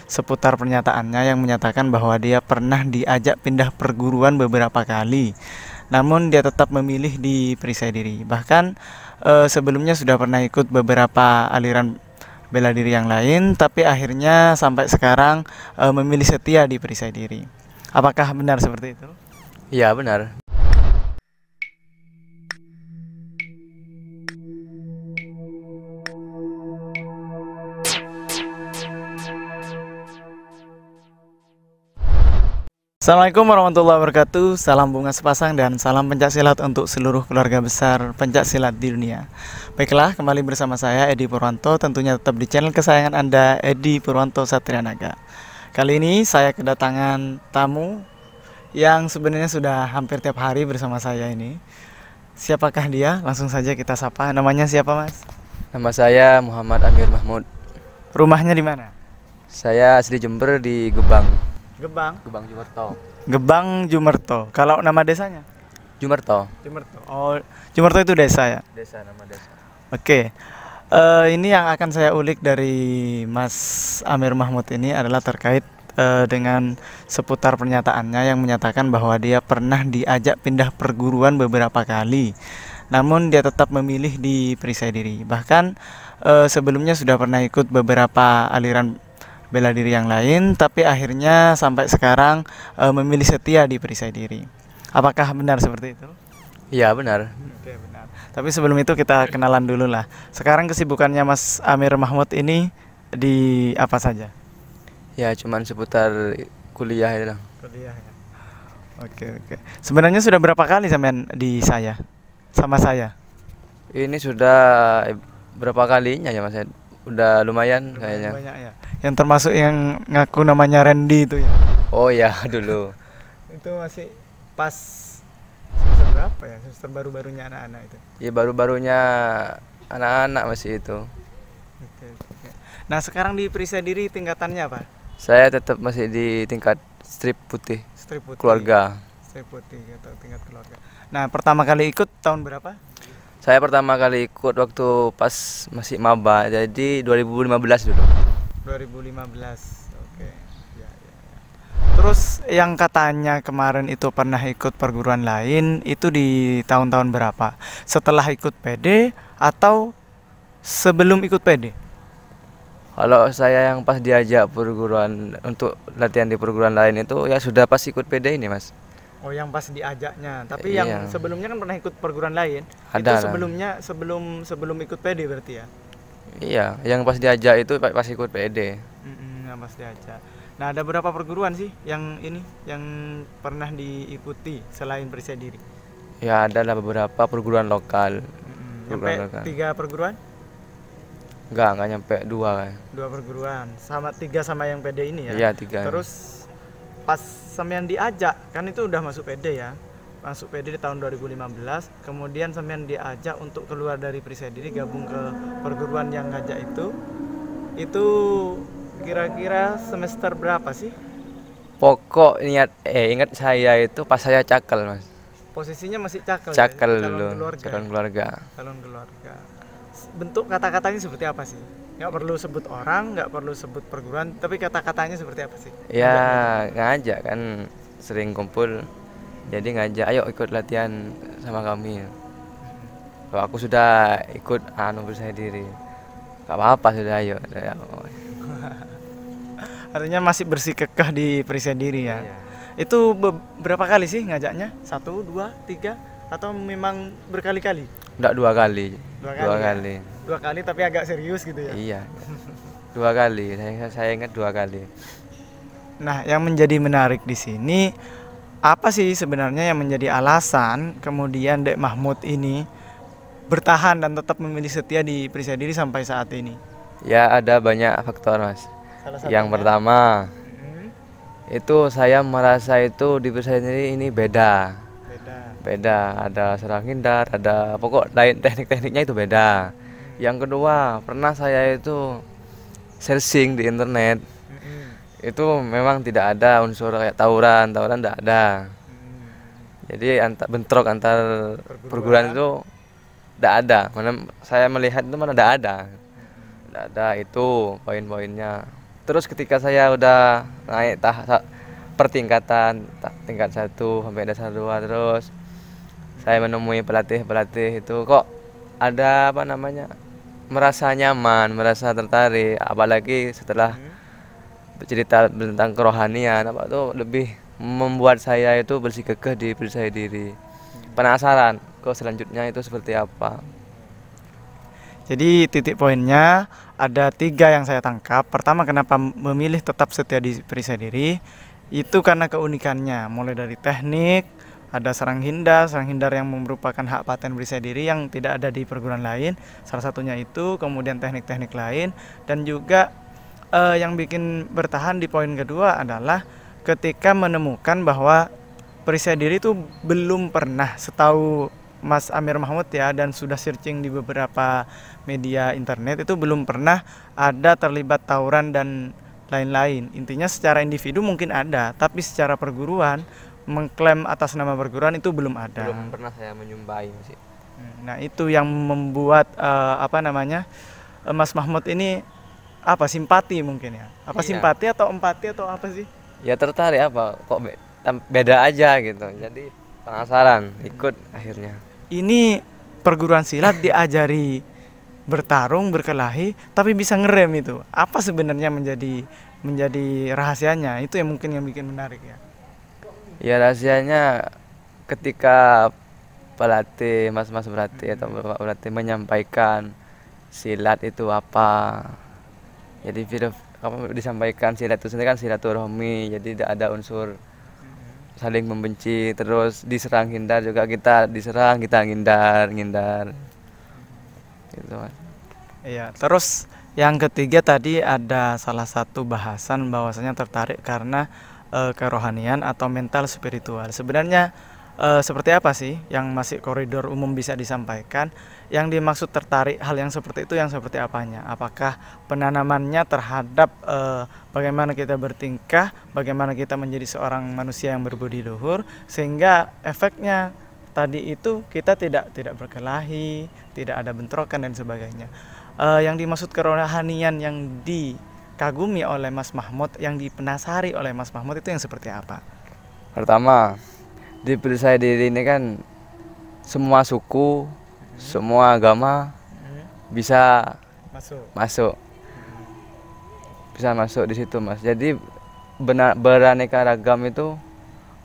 Seputar pernyataannya yang menyatakan bahwa dia pernah diajak pindah perguruan beberapa kali, namun dia tetap memilih di perisai diri. Bahkan sebelumnya sudah pernah ikut beberapa aliran bela diri yang lain, tapi akhirnya sampai sekarang memilih setia di perisai diri. Apakah benar seperti itu? Iya benar. Assalamualaikum warahmatullahi wabarakatuh. Salam bunga sepasang dan salam pencaksilat untuk seluruh keluarga besar pencaksilat di dunia. Baiklah, kembali bersama saya Edi Purwanto, tentunya tetap di channel kesayangan Anda, Edi Purwanto Satrianaga. Kali ini saya kedatangan tamu yang sebenarnya sudah hampir tiap hari bersama saya ini. Siapakah dia? Langsung saja kita sapa. Namanya siapa, Mas? Nama saya Muhammad Amir Mahmud. Rumahnya di mana? Saya asli Jember di Gebang. Gebang. Gebang Jumerto. Gebang Jumerto. Kalau nama desanya? Jumerto. Jumerto. Oh, Jumerto itu desa ya? Desa, nama desa. Oke. Ini yang akan saya ulik dari Mas Amir Mahmud ini adalah terkait dengan seputar pernyataannya yang menyatakan bahwa dia pernah diajak pindah perguruan beberapa kali, namun dia tetap memilih di perisai diri. Bahkan sebelumnya sudah pernah ikut beberapa aliran bela diri yang lain, tapi akhirnya sampai sekarang memilih setia di perisai diri. Apakah benar seperti itu? Iya benar. Oke, benar. Tapi sebelum itu kita kenalan dulu lah. Sekarang kesibukannya Mas Amir Mahmud ini di apa saja? Ya cuman seputar kuliah itu. Kuliah ya. Oke. Sebenarnya sudah berapa kali sampean di saya? Sama saya? Ini sudah berapa kalinya ya Mas? Udah lumayan kayaknya. Banyak ya. Yang termasuk yang ngaku namanya Randy itu ya. Oh ya dulu. Itu masih pas semester berapa ya? Semester baru-barunya anak-anak itu. Ya baru-barunya anak-anak masih itu. Oke. Nah, sekarang di perisai diri tingkatannya apa? Saya tetap masih di tingkat strip putih. Strip putih. Keluarga. Strip putih atau tingkat keluarga. Nah, pertama kali ikut tahun berapa? Saya pertama kali ikut waktu pas masih maba, jadi 2015 dulu. 2015. Oke. Ya. Terus yang katanya kemarin itu pernah ikut perguruan lain, itu di tahun-tahun berapa? Setelah ikut PD atau sebelum ikut PD? Kalau saya yang pas diajak perguruan untuk latihan di perguruan lain itu ya sudah pas ikut PD ini Mas. Oh, yang pas diajaknya. Tapi Iya. yang sebelumnya kan pernah ikut perguruan lain. Ada Itu lah. sebelumnya sebelum ikut PD berarti ya? Iya, yang pas diajak itu pas ikut PD. Yang pas diajak. Nah, ada berapa perguruan sih yang pernah diikuti selain perisai diri? Ya ada lah beberapa perguruan lokal. Sampai 3 perguruan? Enggak nyampe 2 kan. 2 perguruan. Sama 3 sama yang PD ini ya? Iya 3. Terus pas sampean diajak, kan itu udah masuk PD ya? Masuk PD di tahun 2015, kemudian sampean diajak untuk keluar dari perisai diri, gabung ke perguruan yang ngajak itu kira-kira semester berapa sih? Pokok ingat saya itu pas saya cakal Mas. Posisinya masih cakal Cakal ya? dulu, calon keluarga. Calon keluarga. Bentuk kata-katanya seperti apa sih? Nggak perlu sebut orang, nggak perlu sebut perguruan, tapi kata-katanya seperti apa sih? Ya ngajak kan sering kumpul. Jadi ngajak ayo ikut latihan sama kami. Kalau aku sudah ikut perisai diri. Gak apa-apa sudah ayo. Artinya masih bersikukuh di perisai diri ya. Iya. Itu berapa kali sih ngajaknya? 1, 2, 3 atau memang berkali-kali? Enggak 2 kali. 2 Dua ya? kali. 2 kali tapi agak serius gitu ya. Iya. 2 kali. Saya ingat 2 kali. Nah, yang menjadi menarik di sini apa sih sebenarnya yang menjadi alasan kemudian Dek Mahmud ini bertahan dan tetap memilih setia di perisai diri sampai saat ini? Ya ada banyak faktor Mas. Salah satunya? Yang pertama itu saya merasa itu di perisai diri ini beda. Ada serang hindar, ada pokok lain teknik-tekniknya itu beda. Yang kedua, pernah saya itu searching di internet. Itu memang tidak ada unsur kayak tawuran tidak ada. Jadi bentrok antar perguruan itu tidak ada. Mana saya melihat itu mana tidak ada. Tidak ada itu poin-poinnya. Terus ketika saya udah naik pertingkatan tingkat 1 sampai dasar 2, terus saya menemui pelatih itu kok ada apa namanya, merasa nyaman, merasa tertarik, apalagi setelah bercerita tentang kerohanian apa tuh, lebih membuat saya itu bersikukuh di percaya diri, penasaran kok selanjutnya itu seperti apa. Jadi titik poinnya ada 3 yang saya tangkap. Pertama, kenapa memilih tetap setia di perisai diri, itu karena keunikannya. Mulai dari teknik, ada serang hindar yang merupakan hak paten perisai diri yang tidak ada di perguruan lain. Salah satunya itu, kemudian teknik-teknik lain, dan juga yang bikin bertahan di poin kedua adalah ketika menemukan bahwa perisai diri itu belum pernah, setahu Mas Amir Mahmud ya, dan sudah searching di beberapa media internet, itu belum pernah ada terlibat tawuran dan lain-lain. Intinya secara individu mungkin ada, tapi secara perguruan, mengklaim atas nama perguruan itu belum ada. Belum pernah saya menyumpahi sih. Nah, itu yang membuat Mas Mahmud ini simpati mungkin ya. Iya. Simpati atau empati atau apa sih? Ya tertarik, apa kok beda aja gitu, jadi penasaran, ikut akhirnya. Ini perguruan silat diajari bertarung, berkelahi, tapi bisa ngerem itu. Apa sebenarnya menjadi rahasianya? Itu yang mungkin yang bikin menarik ya. Ya rahasianya ketika pelatih, mas-mas pelatih atau bapak pelatih menyampaikan silat itu apa. Jadi disampaikan silat itu sendiri kan silaturahmi, jadi tidak ada unsur saling membenci. Terus diserang hindar juga, kita diserang kita ngindar gitu kan. Iya, terus yang ketiga tadi ada salah satu bahasan bahwasanya tertarik karena kerohanian atau mental spiritual. Sebenarnya seperti apa sih yang masih koridor umum bisa disampaikan? Yang dimaksud tertarik hal yang seperti itu yang seperti apanya? Apakah penanamannya terhadap bagaimana kita bertingkah, bagaimana kita menjadi seorang manusia yang berbudi luhur, sehingga efeknya tadi itu kita tidak berkelahi, tidak ada bentrokan dan sebagainya. Yang dimaksud kerohanian yang dikagumi oleh Mas Mahmud, yang dipenasari oleh Mas Mahmud itu yang seperti apa? Pertama, di percaya diri ini kan semua suku, semua agama bisa masuk, bisa masuk di situ, Mas. Jadi beraneka ragam itu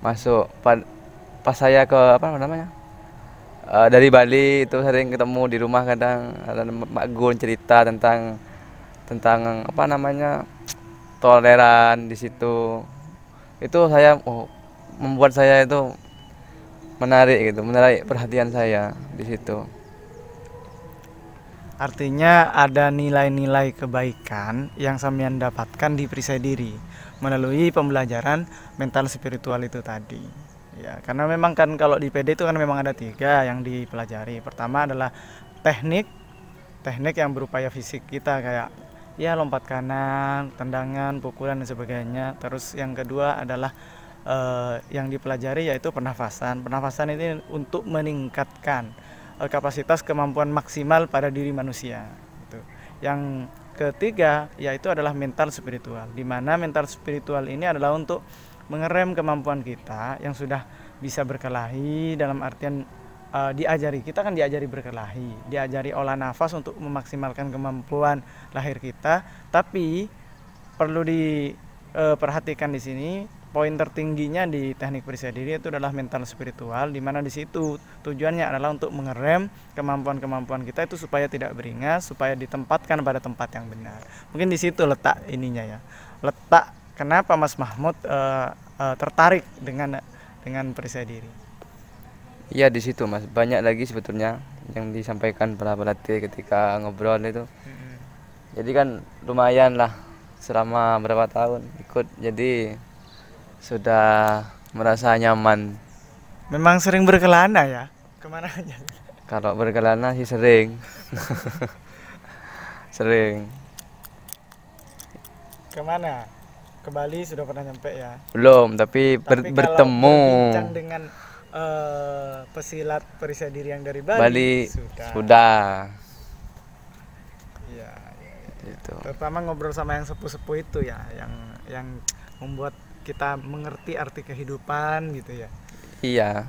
masuk. Pas saya ke dari Bali itu sering ketemu di rumah, kadang ada Mak Gun cerita tentang toleran di situ. Itu membuat saya itu menarik perhatian saya di situ. Artinya ada nilai-nilai kebaikan yang sampean dapatkan di perisai diri melalui pembelajaran mental spiritual itu tadi. Ya, karena memang kan kalau di PD itu kan memang ada 3 yang dipelajari. Pertama adalah teknik yang berupaya fisik kita, kayak ya lompat kanan, tendangan, pukulan dan sebagainya. Terus yang kedua adalah yang dipelajari yaitu pernafasan. Pernafasan ini untuk meningkatkan kapasitas kemampuan maksimal pada diri manusia. Yang ketiga yaitu adalah mental spiritual, di mana mental spiritual ini adalah untuk mengerem kemampuan kita yang sudah bisa berkelahi, dalam artian kita kan diajari berkelahi, diajari olah nafas untuk memaksimalkan kemampuan lahir kita. Tapi perlu diperhatikan di sini, poin tertingginya di teknik perisai diri itu adalah mental spiritual, di mana di situ tujuannya adalah untuk mengerem kemampuan-kemampuan kita itu supaya tidak beringas, supaya ditempatkan pada tempat yang benar. Mungkin di situ letak ininya ya. Letak kenapa Mas Mahmud tertarik dengan perisai diri. Iya, di situ, Mas. Banyak lagi sebetulnya yang disampaikan para pelatih ketika ngobrol itu. Jadi kan lumayan lah selama berapa tahun ikut, jadi sudah merasa nyaman. Memang sering berkelana ya? Kemana aja? Kalau berkelana sih sering. Sering. Kemana? Ke Bali sudah pernah nyampe ya? Belum, tapi bertemu. Berbincang dengan pesilat perisai diri yang dari Bali, sudah. Iya. Gitu. gitu. Terutama ngobrol sama yang sepuh-sepuh itu ya, yang membuat kita mengerti arti kehidupan gitu ya. Iya.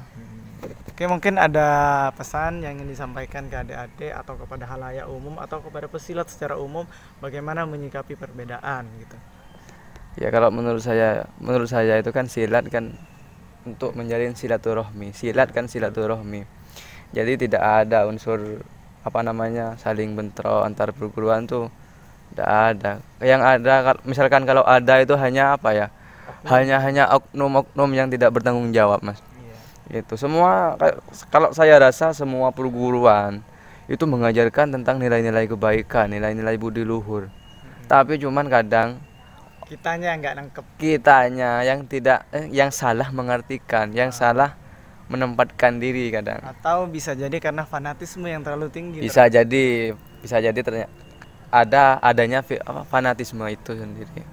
Oke, mungkin ada pesan yang ingin disampaikan ke adik-adik atau kepada halayak umum atau kepada pesilat secara umum bagaimana menyikapi perbedaan gitu. Ya kalau menurut saya itu kan silat kan untuk menjalin silaturahmi. Silat kan silaturahmi. Jadi tidak ada unsur saling bentrok antar perguruan tuh tidak ada. Yang ada misalkan kalau ada itu hanya hanya oknum-oknum yang tidak bertanggung jawab, Mas. Itu semua kalau saya rasa semua perguruan itu mengajarkan tentang nilai-nilai kebaikan, nilai-nilai budi luhur. Tapi cuman kadang kitanya yang tidak yang salah mengartikan, yang salah menempatkan diri kadang. Atau bisa jadi karena fanatisme yang terlalu tinggi. Bisa jadi ternyata adanya fanatisme itu sendiri.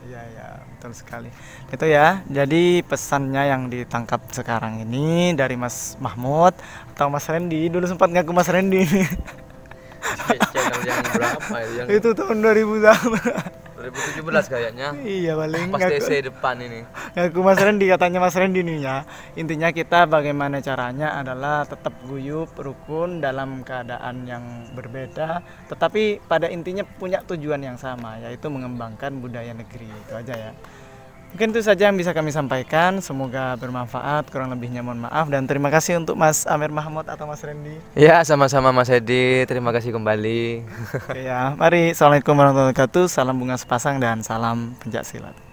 Iya, betul sekali. Itu ya. Jadi pesannya yang ditangkap sekarang ini dari Mas Mahmud atau Mas Randy. Dulu sempat ngaku Mas Randy. Channel yang berapa itu tahun 2017 kayaknya. Iya, paling pas TC depan ini. Ngaku Mas Randy, katanya Mas Randy nih ya. Intinya kita bagaimana caranya adalah tetap guyup, rukun dalam keadaan yang berbeda, tetapi pada intinya punya tujuan yang sama, yaitu mengembangkan budaya negeri. Itu aja ya. Mungkin itu saja yang bisa kami sampaikan. Semoga bermanfaat. Kurang lebihnya mohon maaf. Dan terima kasih untuk Mas Amir Mahmud atau Mas Randy. Ya, sama-sama Mas Edi. Terima kasih kembali. Oke ya. Mari. Assalamualaikum warahmatullahi wabarakatuh. Salam bunga sepasang dan salam pencaksilat.